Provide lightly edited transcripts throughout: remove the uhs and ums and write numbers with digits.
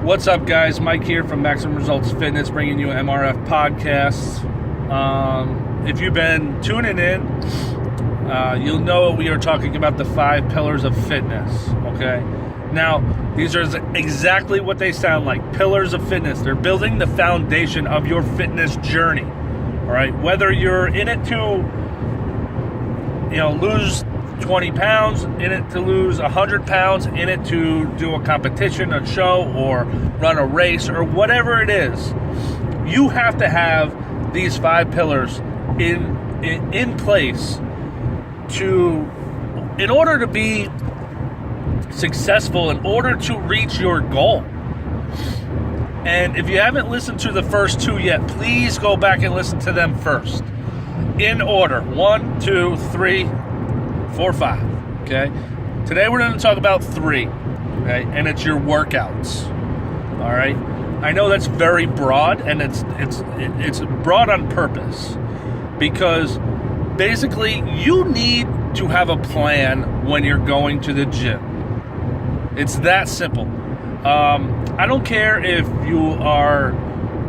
What's up, guys? Mike here from Maximum Results Fitness, bringing you MRF podcasts. If you've been tuning in, you'll know we are talking about the 5 pillars of fitness, okay? Now, these are exactly what they sound like, pillars of fitness. They're building the foundation of your fitness journey, all right? Whether you're in it to, lose 20 pounds, in it to lose 100 pounds, in it to do a competition, a show, or run a race, or whatever it is, you have to have these 5 pillars in place in order to be successful, in order to reach your goal. And if you haven't listened to the first 2 yet, please go back and listen to them first, in order. 1, 2, 3, 4, 5. Okay. Today we're going to talk about 3. Okay, and it's your workouts. All right. I know that's very broad, and it's broad on purpose, because basically you need to have a plan when you're going to the gym. It's that simple. I don't care if you are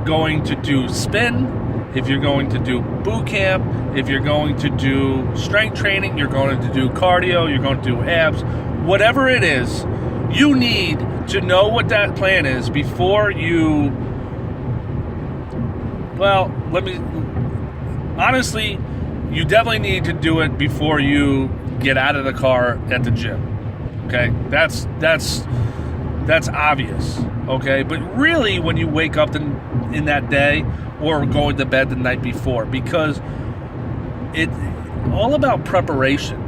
going to do spin, if you're going to do boot camp, if you're going to do strength training, you're going to do cardio, you're going to do abs, whatever it is, you need to know what that plan is before you, honestly, you definitely need to do it before you get out of the car at the gym. Okay? That's obvious. Okay? But really, when you wake up in that day, or going to bed the night before, because it's all about preparation.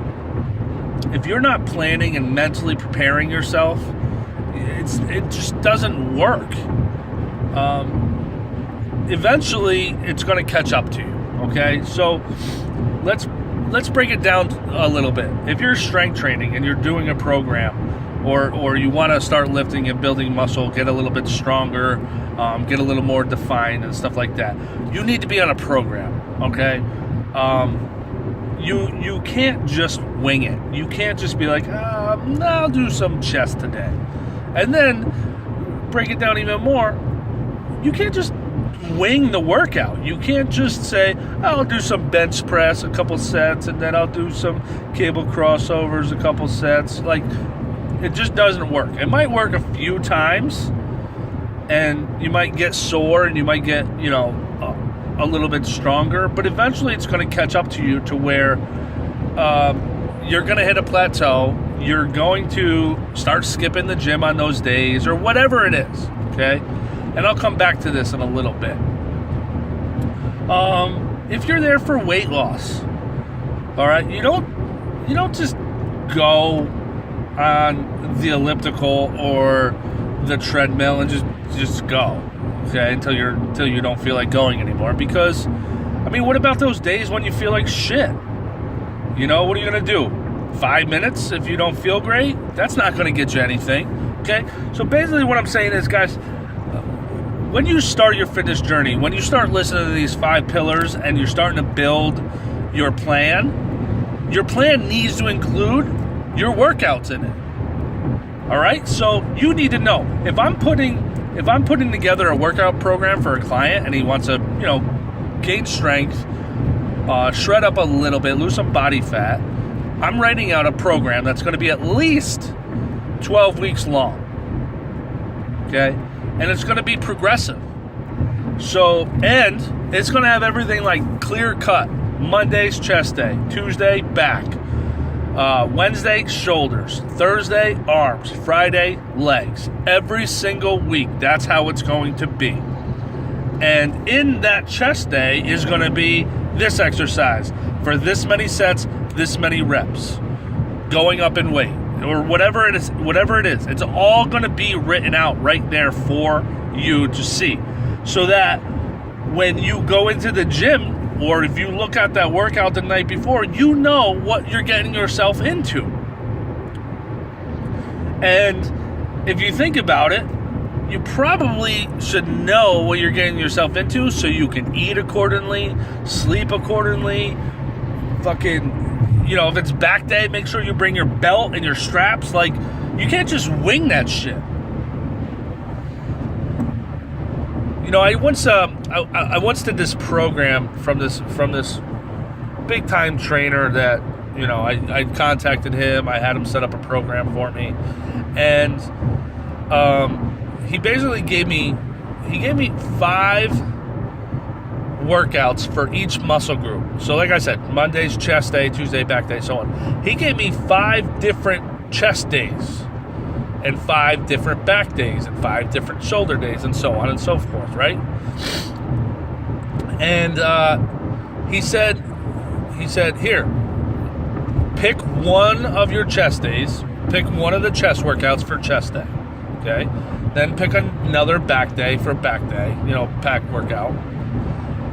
If you're not planning and mentally preparing yourself, it just doesn't work. Eventually, it's going to catch up to you. Okay, so let's break it down a little bit. If you're strength training and you're doing a program, or you want to start lifting and building muscle, get a little bit stronger, get a little more defined and stuff like that, you need to be on a program, okay? You can't just wing it. You can't just be like, I'll do some chest today. And then break it down even more. You can't just wing the workout. You can't just say, I'll do some bench press, a couple sets, and then I'll do some cable crossovers, a couple sets. Like, it just doesn't work. It might work a few times, and you might get sore, and you might get, a little bit stronger, but eventually it's going to catch up to you to where you're going to hit a plateau. You're going to start skipping the gym on those days, or whatever it is, okay? And I'll come back to this in a little bit. If you're there for weight loss, all right, you don't just go on the elliptical or the treadmill and just go, okay, until you don't feel like going anymore. Because, what about those days when you feel like shit? What are you going to do? 5 minutes if you don't feel great? That's not going to get you anything, okay? So basically what I'm saying is, guys, when you start your fitness journey, when you start listening to these 5 pillars and you're starting to build your plan needs to include your workouts in it. All right? So you need to know, if I'm putting together a workout program for a client and he wants to, gain strength, shred up a little bit, lose some body fat, I'm writing out a program that's going to be at least 12 weeks long. Okay? And it's going to be progressive. So, and it's going to have everything like clear cut. Monday's chest day, Tuesday back, Wednesday shoulders, Thursday arms, Friday legs. Every single week, that's how it's going to be. And in that chest day is going to be this exercise for this many sets, this many reps, going up in weight, or whatever it is. It's all going to be written out right there for you to see, so that when you go into the gym, or if you look at that workout the night before, you know what you're getting yourself into. And if you think about it, you probably should know what you're getting yourself into, so you can eat accordingly, sleep accordingly, if it's back day, make sure you bring your belt and your straps. Like, you can't just wing that shit. I once did this program from this big time trainer that I contacted him. I had him set up a program for me, and he basically gave me 5 workouts for each muscle group. So like I said, Monday's chest day, Tuesday back day, so on. He gave me 5 different chest days and 5 different back days and 5 different shoulder days and so on and so forth, right? And he said, here, pick one of your chest days, pick one of the chest workouts for chest day, okay? Then pick another back day for back day, back workout,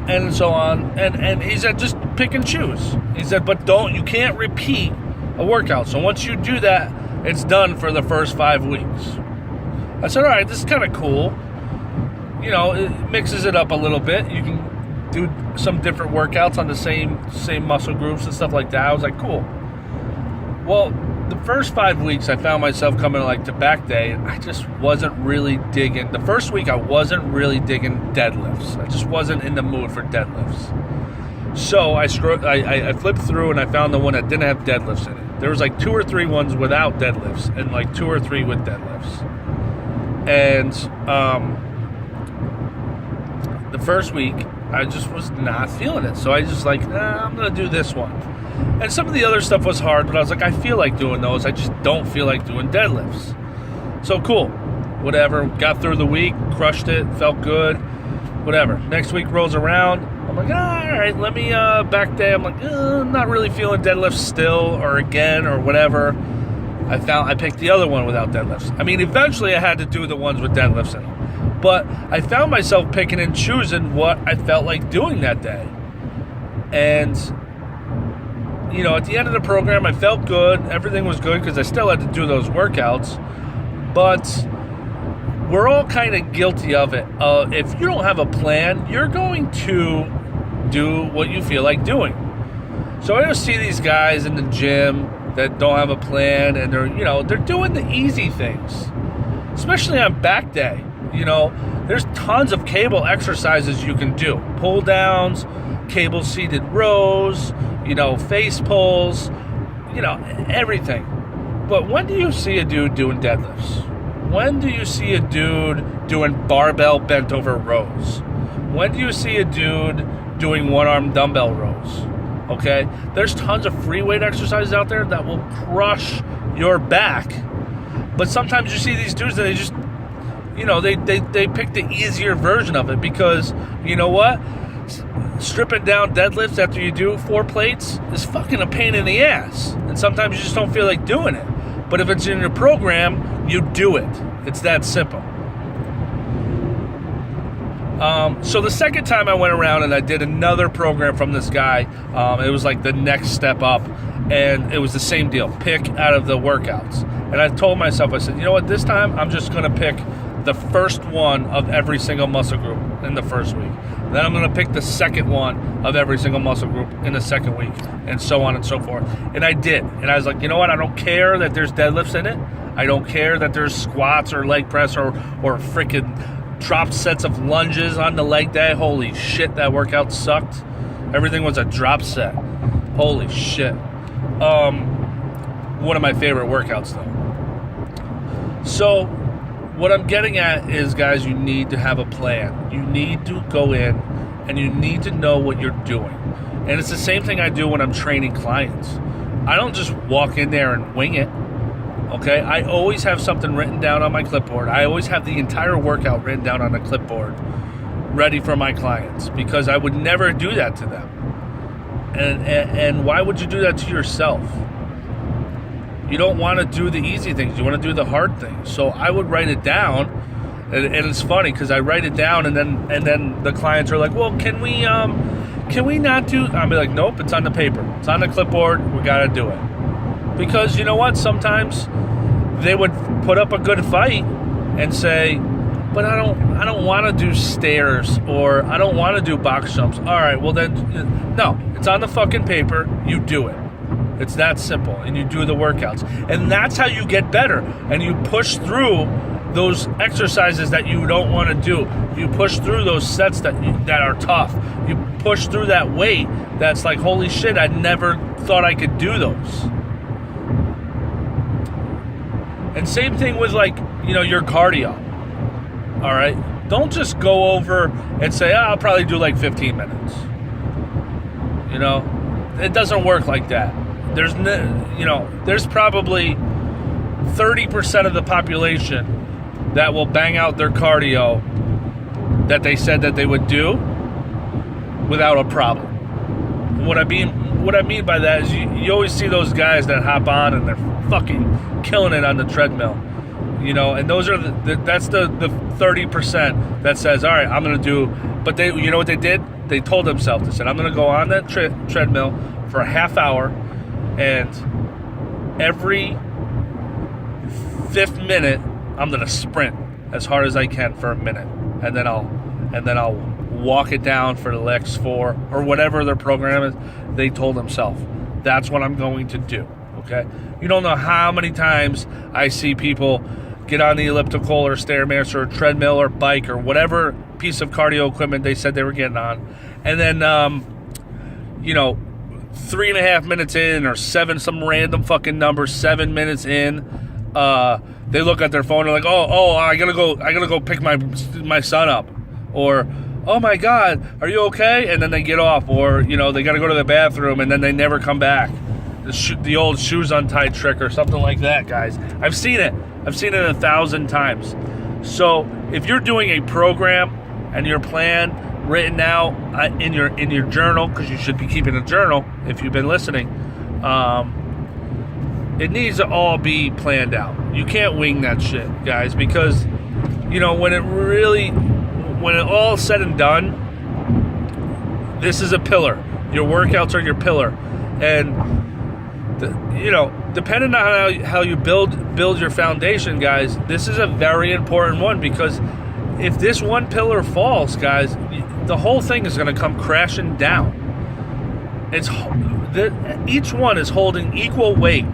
and so on. And he said, just pick and choose. He said, but you can't repeat a workout. So once you do that, it's done for the first 5 weeks. I said, all right, this is kind of cool. It mixes it up a little bit. You can do some different workouts on the same muscle groups and stuff like that. I was like, cool. Well, the first 5 weeks, I found myself coming to back day, and I just wasn't really digging. The first week, I wasn't really digging deadlifts. I just wasn't in the mood for deadlifts. So I flipped through, and I found the one that didn't have deadlifts in it. There was 2 or 3 ones without deadlifts, and 2 or 3 with deadlifts. And the first week, I just was not feeling it. So I just I'm going to do this one. And some of the other stuff was hard, but I was like, I feel like doing those. I just don't feel like doing deadlifts. So cool. Whatever. Got through the week, crushed it, felt good. Whatever. Next week rolls around. I'm like, all right, let me, back day. I'm like, not really feeling deadlifts still or again or whatever. I picked the other one without deadlifts. I mean, eventually I had to do the ones with deadlifts in them. But I found myself picking and choosing what I felt like doing that day. And at the end of the program, I felt good. Everything was good because I still had to do those workouts. But we're all kind of guilty of it. If you don't have a plan, you're going to do what you feel like doing. So I just see these guys in the gym that don't have a plan, and they're doing the easy things, especially on back day. There's tons of cable exercises you can do. Pull downs, cable seated rows, face pulls, everything. But when do you see a dude doing deadlifts? When do you see a dude doing barbell bent over rows? When do you see a dude doing one-arm dumbbell rows? Okay? There's tons of free weight exercises out there that will crush your back. But sometimes you see these dudes that they just, they pick the easier version of it because, you know what? Stripping down deadlifts after you do 4 plates is fucking a pain in the ass. And sometimes you just don't feel like doing it. But if it's in your program, you do it. It's that simple. So the second time I went around and I did another program from this guy, it was the next step up. And it was the same deal. Pick out of the workouts. And I told myself, I said, you know what, this time I'm just going to pick the first one of every single muscle group in the first week. Then I'm going to pick the second one of every single muscle group in the second week, and so on and so forth. And I did. And I was like, you know what? I don't care that there's deadlifts in it. I don't care that there's squats or leg press or freaking dropped sets of lunges on the leg day. Holy shit, that workout sucked. Everything was a drop set. Holy shit. One of my favorite workouts, though. So what I'm getting at is, guys, you need to have a plan. You need to go in and you need to know what you're doing. And it's the same thing I do when I'm training clients. I don't just walk in there and wing it. Okay? I always have something written down on my clipboard. I always have the entire workout written down on a clipboard ready for my clients because I would never do that to them. And why would you do that to yourself? You don't want to do the easy things. You want to do the hard things. So I would write it down, and it's funny because I write it down, and then the clients are like, "Well, can we not do?" I'll be like, "Nope, it's on the paper. It's on the clipboard. We got to do it." Because you know what? Sometimes they would put up a good fight and say, "But I don't want to do stairs, or I don't want to do box jumps." All right, well then, no, it's on the fucking paper. You do it. It's that simple, and you do the workouts. And that's how you get better, and you push through those exercises that you don't want to do. You push through those sets that are tough. You push through that weight that's like, holy shit, I never thought I could do those. And same thing with like, your cardio. All right? Don't just go over and say, I'll probably do like 15 minutes. It doesn't work like that. There's probably 30% of the population that will bang out their cardio that they said that they would do without a problem. What I mean by that is you always see those guys that hop on and they're fucking killing it on the treadmill. And those are that's the 30% that says, all right, I'm going to do, but they, you know what they did? They told themselves, they said, I'm going to go on that treadmill for a half hour, and every 5th minute, I'm going to sprint as hard as I can for a minute, and then I'll walk it down for the next 4 or whatever their program is. They told themselves, that's what I'm going to do. Okay, you don't know how many times I see people get on the elliptical or Stairmaster or treadmill or bike or whatever piece of cardio equipment they said they were getting on, and then 3.5 minutes in, or some random fucking number, 7 minutes in, they look at their phone and like, oh, I gotta go pick my son up, or oh my God, are you okay? And then they get off, or they gotta go to the bathroom and then they never come back. The old shoes untied trick or something like that, guys. I've seen it 1,000 times. So if you're doing a program and your plan written out in your journal, because you should be keeping a journal if you've been listening, it needs to all be planned out. You can't wing that shit, guys, because when it all is said and done, this is a pillar. Your workouts are your pillar, and depending on how you build your foundation, guys, this is a very important one, because if this one pillar falls, guys, the whole thing is going to come crashing down. Each one is holding equal weight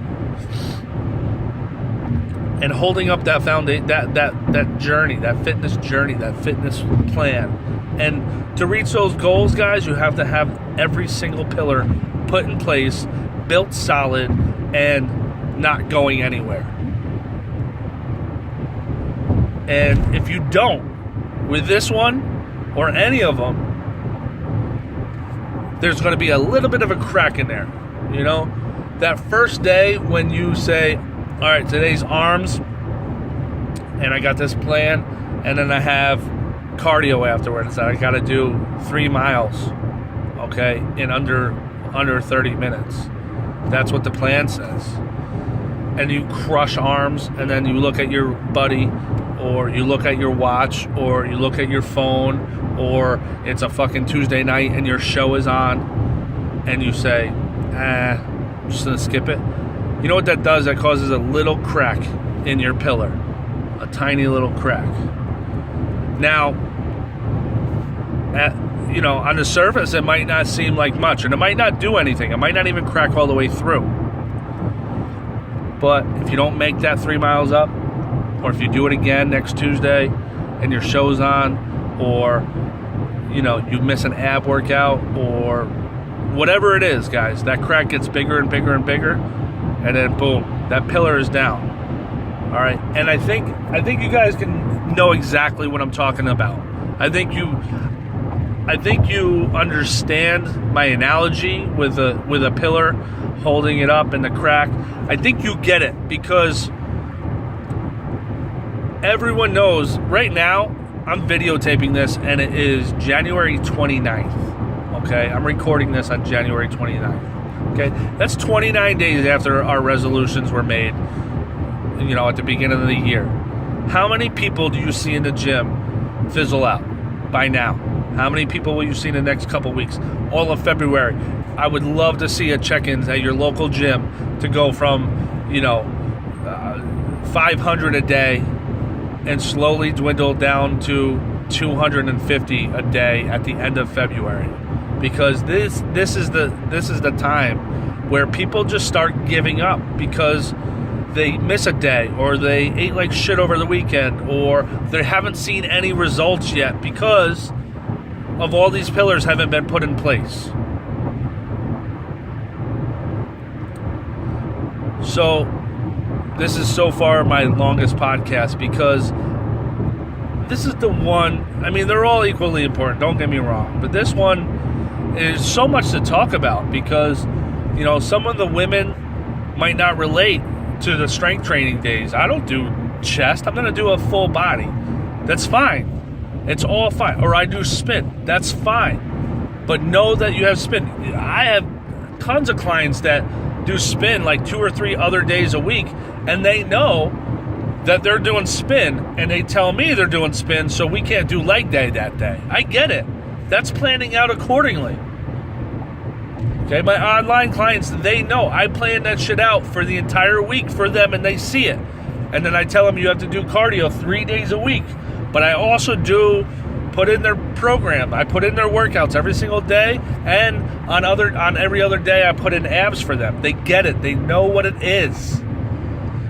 and holding up that foundation, that journey, that fitness journey, that fitness plan. And to reach those goals, guys, you have to have every single pillar put in place, built solid, and not going anywhere. And if you don't, with this one or any of them, there's going to be a little bit of a crack in there. That first day when you say, all right, today's arms, and I got this plan, and then I have cardio afterwards that I got to do 3 miles, okay, in under 30 minutes. That's what the plan says. And you crush arms, and then you look at your buddy, or you look at your watch, or you look at your phone, or it's a fucking Tuesday night and your show is on, and you say, I'm just going to skip it. You know what that does? That causes a little crack in your pillar. A tiny little crack. Now, on the surface, it might not seem like much, and it might not do anything. It might not even crack all the way through. But if you don't make that 3 miles up, or if you do it again next Tuesday and your show's on, or you miss an ab workout, or whatever it is, guys, that crack gets bigger and bigger and bigger, and then boom, that pillar is down. All right, and I think you guys can know exactly what I'm talking about. I think you understand my analogy with a pillar holding it up and the crack. I think you get it, because everyone knows right now I'm videotaping this, and it is January 29th. Okay, I'm recording this on January 29th. Okay, that's 29 days after our resolutions were made, at the beginning of the year. How many people do you see in the gym fizzle out by now? How many people will you see in the next couple weeks? All of February. I would love to see a check-ins at your local gym to go from, 500 a day and slowly dwindle down to 250 a day at the end of February. Because this is the time where people just start giving up, because they miss a day, or they ate like shit over the weekend, or they haven't seen any results yet because of all these pillars haven't been put in place. So this is so far my longest podcast because this is the one, I mean, they're all equally important, don't get me wrong, but this one is so much to talk about because, you know, some of the women might not relate to the strength training days. I don't do chest. I'm going to do a full body. That's fine. It's all fine. Or I do spin. That's fine. But know that you have spin. I have tons of clients that do spin like 2 or 3 other days a week, and they know that they're doing spin, and they tell me they're doing spin, so we can't do leg day that day. I get it. That's planning out accordingly. Okay, my online clients, they know I plan that shit out for the entire week for them, and they see it. And then I tell them you have to do cardio 3 days a week. But I also do put in their program. I put in their workouts every single day, and on every other day I put in abs for them. They get it. They know what it is.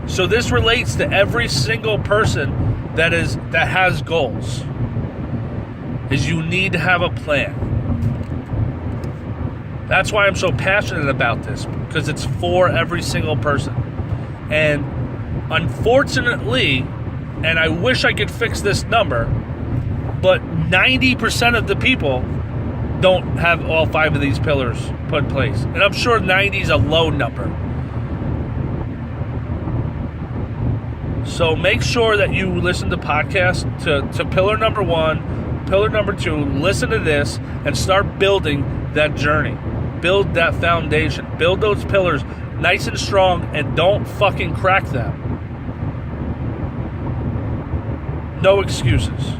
So this relates to every single person that has goals. Is you need to have a plan. That's why I'm so passionate about this, because it's for every single person. And unfortunately, and I wish I could fix this number, but 90% of the people don't have all 5 of these pillars put in place. And I'm sure 90 is a low number. So make sure that you listen to podcasts to pillar number 1, pillar number 2, listen to this, and start building that journey. Build that foundation. Build those pillars nice and strong, and don't fucking crack them. No excuses.